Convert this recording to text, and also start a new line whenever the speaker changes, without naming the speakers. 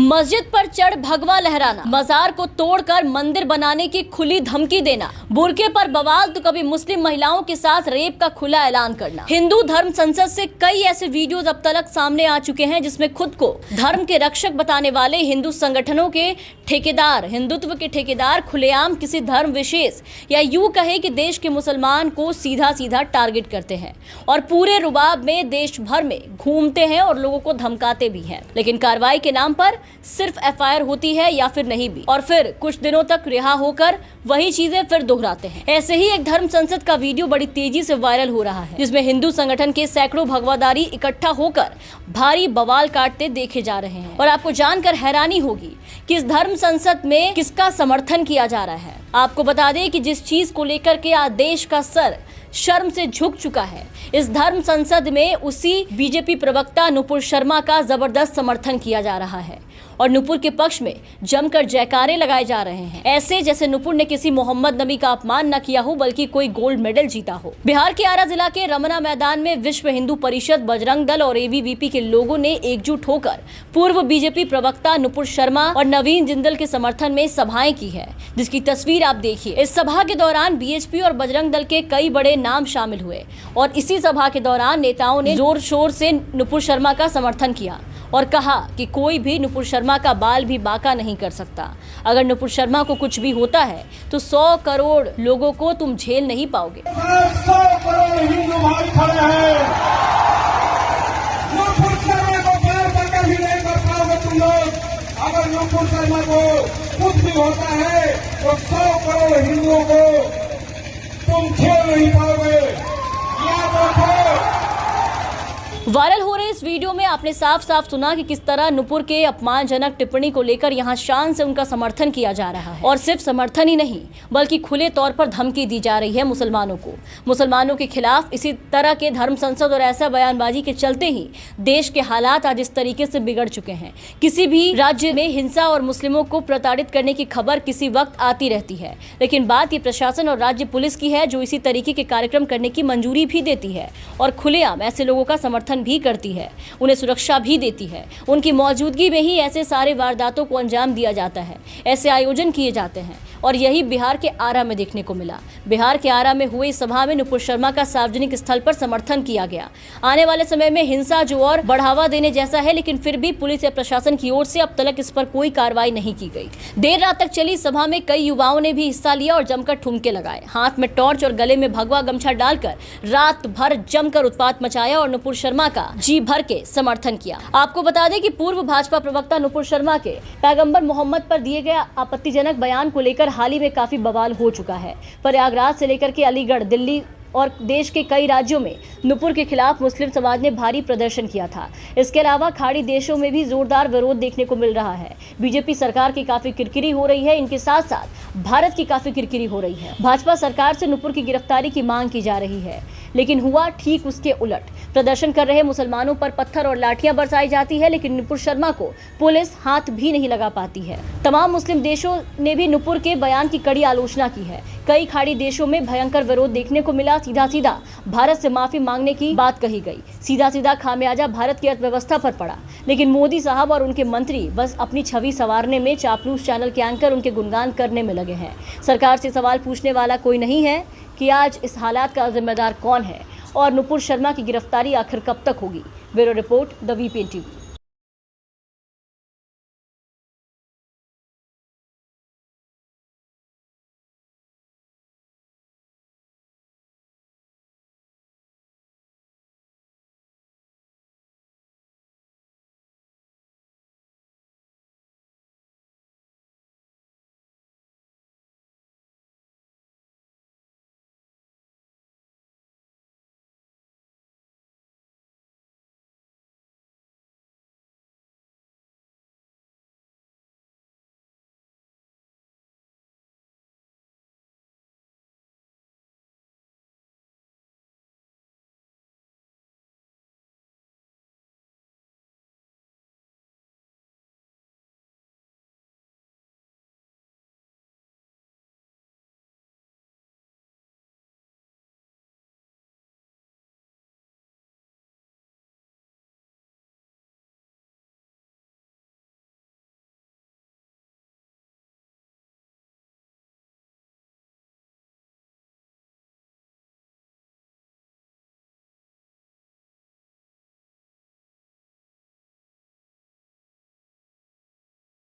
मस्जिद पर चढ़ भगवा लहराना, मजार को तोड़कर मंदिर बनाने की खुली धमकी देना, बुर्के पर बवाल तो कभी मुस्लिम महिलाओं के साथ रेप का खुला ऐलान करना। हिंदू धर्म संसद से कई ऐसे वीडियोज अब तक सामने आ चुके हैं जिसमें खुद को धर्म के रक्षक बताने वाले हिंदू संगठनों के ठेकेदार, हिंदुत्व के ठेकेदार खुलेआम किसी धर्म विशेष या यूं कहे कि देश के मुसलमान को सीधा सीधा टारगेट करते हैं और पूरे रुबाब में देश भर में घूमते हैं और लोगों को धमकाते भी हैं। लेकिन कार्रवाई के नाम पर सिर्फ एफआईआर होती है या फिर नहीं भी, और फिर कुछ दिनों तक रिहा होकर वही चीजें फिर दोहराते हैं। ऐसे ही एक धर्म संसद का वीडियो बड़ी तेजी से वायरल हो रहा है जिसमें हिंदू संगठन के सैकड़ों भगवादारी इकट्ठा होकर भारी बवाल काटते देखे जा रहे हैं। और आपको जानकर हैरानी होगी कि इस धर्म संसद में किसका समर्थन किया जा रहा है। आपको बता दें कि जिस चीज को लेकर के आज देश का सर शर्म से झुक चुका है, इस धर्म संसद में उसी बीजेपी प्रवक्ता नुपुर शर्मा का जबरदस्त समर्थन किया जा रहा है और नुपुर के पक्ष में जमकर जयकारे लगाए जा रहे हैं, ऐसे जैसे नुपुर ने किसी मोहम्मद नबी का अपमान न किया हो बल्कि कोई गोल्ड मेडल जीता हो। बिहार के आरा जिला के रमना मैदान में विश्व हिंदू परिषद, बजरंग दल और एबीवीपी के लोगों ने एकजुट होकर पूर्व बीजेपी प्रवक्ता नुपुर शर्मा और नवीन जिंदल के समर्थन में सभाएं की है, जिसकी तस्वीर आप देखिए। इस सभा के दौरान बीएचपी और बजरंग दल के कई बड़े नाम शामिल हुए और इसी सभा के दौरान नेताओं ने जोर शोर से नुपुर शर्मा का समर्थन किया और कहा कि कोई भी नुपुर शर्मा का बाल भी बांका नहीं कर सकता। अगर नुपुर शर्मा को कुछ भी होता है तो 100 करोड़ लोगों को तुम झेल नहीं पाओगे।
100 करोड़ हिंदू भाई खड़े हैं, नुपुर शर्मा को पैर पकड़ ही नहीं कर पाओगे तुम लोग। अगर नुपुर शर्मा को कुछ भी होता है तो 100 करोड़ हिंदुओं को तुम झेल नहीं पाओगे, याद रखो।
वायरल हो रहे इस वीडियो में आपने साफ साफ सुना कि किस तरह नुपुर के अपमानजनक टिप्पणी को लेकर यहां शान से उनका समर्थन किया जा रहा है और सिर्फ समर्थन ही नहीं बल्कि खुले तौर पर धमकी दी जा रही है मुसलमानों को। मुसलमानों के खिलाफ इसी तरह के धर्म संसद और ऐसा बयानबाजी के चलते ही देश के हालात आज इस तरीके से बिगड़ चुके हैं। किसी भी राज्य में हिंसा और मुस्लिमों को प्रताड़ित करने की खबर किसी वक्त आती रहती है, लेकिन बात ये प्रशासन और राज्य पुलिस की है जो इसी तरीके के कार्यक्रम करने की मंजूरी भी देती है और खुलेआम ऐसे लोगों का समर्थन भी करती है, उन्हें सुरक्षा भी देती है। उनकी मौजूदगी में ही ऐसे सारे वारदातों को अंजाम दिया जाता है, ऐसे आयोजन किए जाते हैं और यही बिहार के आरा में देखने को मिला। बिहार के आरा में हुई सभा में नुपुर शर्मा का सार्वजनिक स्थल पर समर्थन किया गया। आने वाले समय में हिंसा जो और बढ़ावा देने जैसा है, लेकिन फिर भी पुलिस या प्रशासन की ओर से अब तक इस पर कोई कार्रवाई नहीं की गई। देर रात तक चली सभा में कई युवाओं ने भी हिस्सा लिया और जमकर ठुमके लगाए, हाथ में टॉर्च और गले में भगवा गमछा डालकर रात भर जमकर उत्पात मचाया और नुपुर शर्मा का जी भर के समर्थन किया। आपको बता दें कि पूर्व भाजपा प्रवक्ता नुपुर शर्मा के पैगंबर मोहम्मद पर दिए गए आपत्तिजनक बयान को लेकर हाल ही में काफी बवाल हो चुका है। प्रयागराज से लेकर के अलीगढ़, दिल्ली और देश के कई राज्यों में नुपुर के खिलाफ मुस्लिम समाज ने भारी प्रदर्शन किया था। इसके अलावा खाड़ी देशों में भी जोरदार विरोध देखने को मिल रहा है। बीजेपी सरकार की काफी किरकिरी हो रही है, इनके साथ साथ भारत की काफी किरकिरी हो रही है। भाजपा सरकार से नुपुर की गिरफ्तारी की मांग की जा रही है, लेकिन हुआ ठीक उसके उलट। प्रदर्शन कर रहे मुसलमानों पर पत्थर और लाठियां बरसाई जाती है, लेकिन नुपुर शर्मा को पुलिस हाथ भी नहीं लगा पाती है। तमाम मुस्लिम देशों ने भी नुपुर के बयान की कड़ी आलोचना की है। कई खाड़ी देशों में भयंकर विरोध देखने को मिला। सीधा सीधा भारत से माफी मांगने की बात कही गई, सीधा सीधा खामियाजा भारत की अर्थव्यवस्था पर पड़ा। लेकिन मोदी साहब और उनके मंत्री बस अपनी छवि संवारने में, चापलूस चैनल के एंकर उनके गुणगान करने में लगे हैं। सरकार से सवाल पूछने वाला कोई नहीं है कि आज इस हालात का जिम्मेदार कौन है और नुपुर शर्मा की गिरफ्तारी आखिर कब तक होगी। Bureau report, the VPN TV.